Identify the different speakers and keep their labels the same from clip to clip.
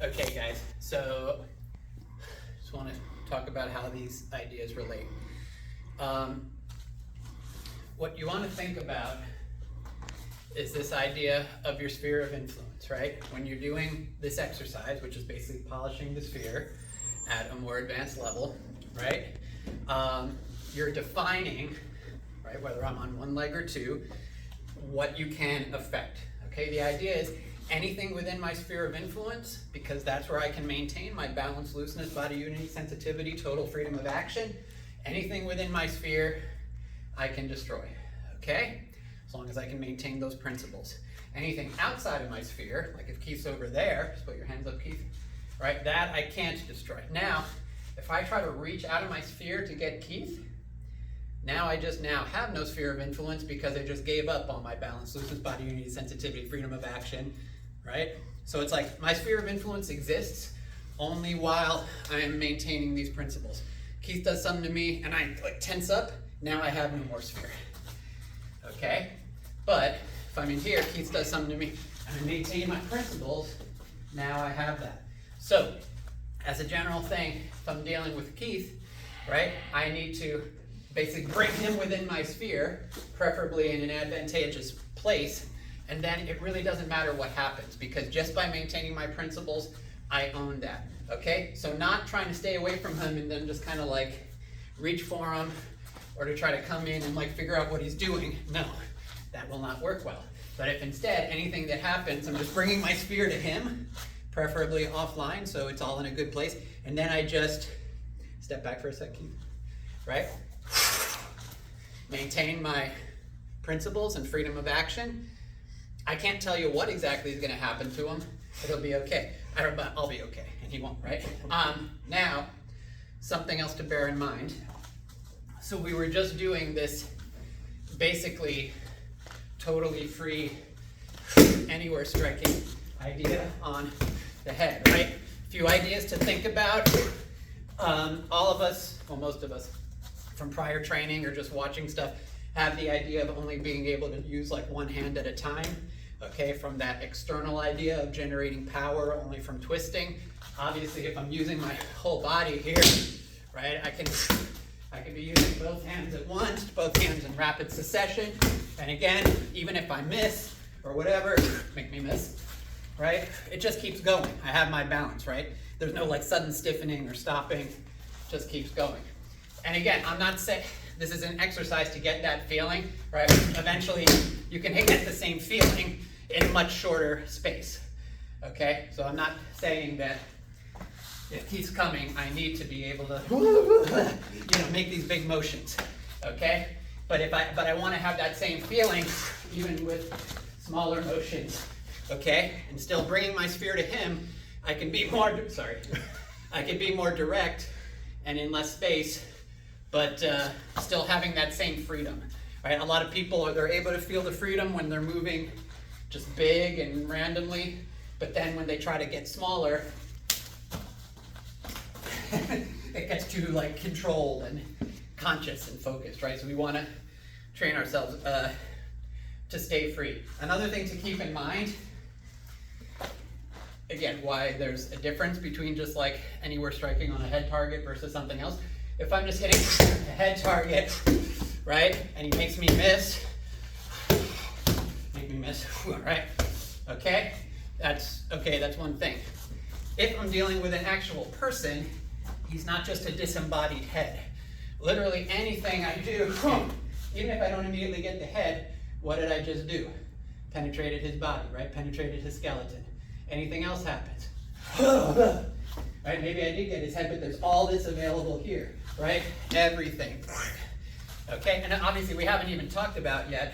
Speaker 1: Okay, guys, so just want to talk about how these ideas relate. What you want to think about is this idea of your sphere of influence, right? When you're doing this exercise, which is basically polishing the sphere at a more advanced level, right? You're defining, right, whether I'm on one leg or two, what you can affect. Okay, the idea is anything within my sphere of influence, because that's where I can maintain my balance, looseness, body unity, sensitivity, total freedom of action. Anything within my sphere, I can destroy, okay? As long as I can maintain those principles. Anything outside of my sphere, like if Keith's over there, just put your hands up, Keith, right? That I can't destroy. Now, if I try to reach out of my sphere to get Keith, now I just have no sphere of influence because I just gave up on my balance, looseness, body unity, sensitivity, freedom of action, right? So it's like my sphere of influence exists only while I am maintaining these principles. Keith does something to me and I like tense up, now I have no more sphere, okay? But if I'm in here, Keith does something to me and I maintain my principles, now I have that. So as a general thing, if I'm dealing with Keith, right, I need to basically bring him within my sphere, preferably in an advantageous place, and then it really doesn't matter what happens because just by maintaining my principles, I own that, okay? So not trying to stay away from him and then just kind of like reach for him or to try to come in and like figure out what he's doing, no, that will not work well. But if instead anything that happens, I'm just bringing my sphere to him, preferably offline so it's all in a good place, and then I just step back for a sec, Keith, right? Maintain my principles and freedom of action. I can't tell you what exactly is going to happen to him. It'll be okay. I'll be okay, and he won't, right? Now, something else to bear in mind. So we were just doing this basically totally free, anywhere striking idea on the head, right? A few ideas to think about. All of us, well, most of us, from prior training or just watching stuff, have the idea of only being able to use like one hand at a time, okay, from that external idea of generating power only from twisting. Obviously, if I'm using my whole body here, right, I can be using both hands at once, both hands in rapid succession, and again, even if I miss or whatever, make me miss, right, it just keeps going. I have my balance, right? There's no like sudden stiffening or stopping, just keeps going. And again, I'm not saying this is an exercise to get that feeling, right? Eventually, you can get the same feeling in a much shorter space, okay? So I'm not saying that if he's coming, I need to be able to, make these big motions, okay? But I want to have that same feeling even with smaller motions, okay? And still bringing my sphere to him, I can be more direct and in less space, but still having that same freedom, right? A lot of people, they're able to feel the freedom when they're moving just big and randomly, but then when they try to get smaller, it gets too like controlled and conscious and focused, right? So we want to train ourselves to stay free. Another thing to keep in mind, again, why there's a difference between just like anywhere striking on a head target versus something else. If I'm just hitting a head target, right, and he makes me miss, right, okay, that's one thing. If I'm dealing with an actual person, he's not just a disembodied head. Literally anything I do, even if I don't immediately get the head, what did I just do? Penetrated his body, right, penetrated his skeleton. Anything else happens, right? Maybe I did get his head, but there's all this available here, right? Everything, okay? And obviously we haven't even talked about yet,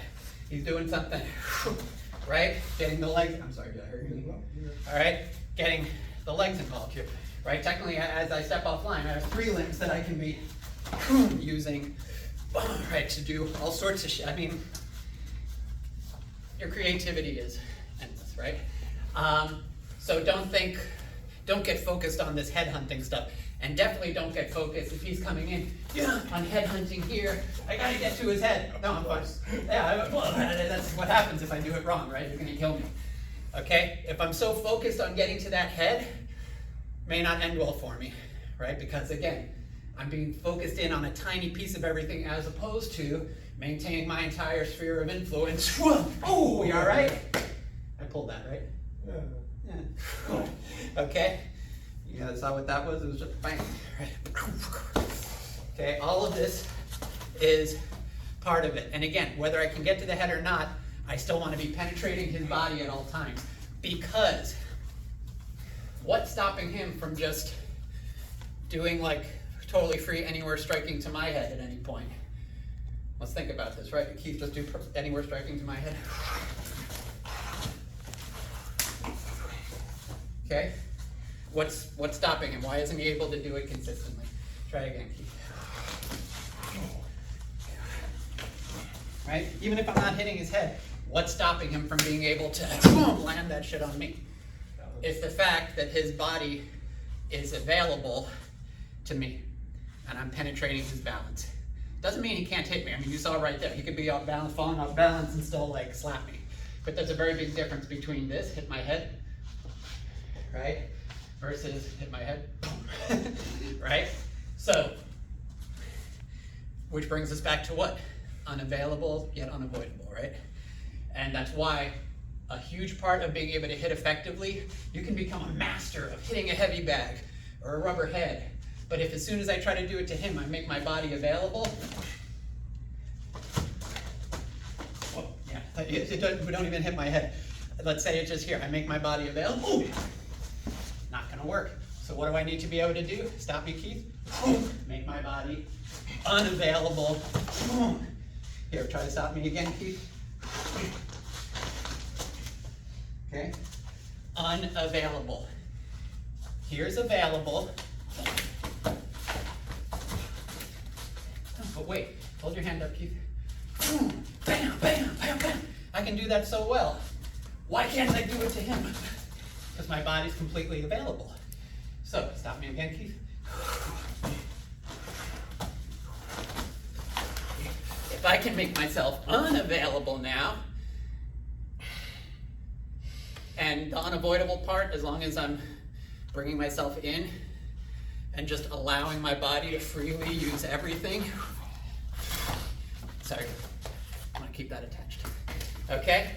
Speaker 1: he's doing something, right? Getting the legs, I'm sorry, did I hurt you? All right, getting the legs involved here, right? Technically, as I step offline, I have 3 limbs that I can be using, right, to do all sorts of shit. I mean, your creativity is endless, right? So don't get focused on this headhunting stuff. And definitely don't get focused if he's coming in, on headhunting here. I gotta get to his head. No, I'm fine. Yeah, well, that's what happens if I do it wrong, right? You're gonna kill me. Okay? If I'm so focused on getting to that head, may not end well for me, right? Because again, I'm being focused in on a tiny piece of everything as opposed to maintaining my entire sphere of influence. Oh, we all right? I pulled that, right? Yeah. Okay. You guys saw what that was? It was just bang. Right? Okay, all of this is part of it. And again, whether I can get to the head or not, I still want to be penetrating his body at all times. Because what's stopping him from just doing like totally free anywhere striking to my head at any point? Let's think about this, right? Keith, just do anywhere striking to my head. Okay? What's stopping him? Why isn't he able to do it consistently? Try again, Keith. Right? Even if I'm not hitting his head, what's stopping him from being able to land that shit on me? It's the fact that his body is available to me, and I'm penetrating his balance. Doesn't mean he can't hit me. I mean, you saw right there. He could be off balance, falling off balance, and still like slap me. But there's a very big difference between this, hit my head, right, versus hit my head, right? So, which brings us back to what? Unavailable yet unavoidable, right? And that's why a huge part of being able to hit effectively, you can become a master of hitting a heavy bag or a rubber head. But if as soon as I try to do it to him, I make my body available, well, yeah, we don't even hit my head. Let's say it's just here. I make my body available. Not gonna work. So what do I need to be able to do? Stop me, Keith. Make my body unavailable. Here, try to stop me again, Keith. Okay? Unavailable. Here's available. But wait, hold your hand up, Keith. Bam, bam, bam, bam. I can do that so well. Why can't I do it to him? Because my body's completely available. So, stop me again, Keith. If I can make myself unavailable now, and the unavoidable part, as long as I'm bringing myself in and just allowing my body to freely use everything. Sorry, I want to keep that attached. Okay?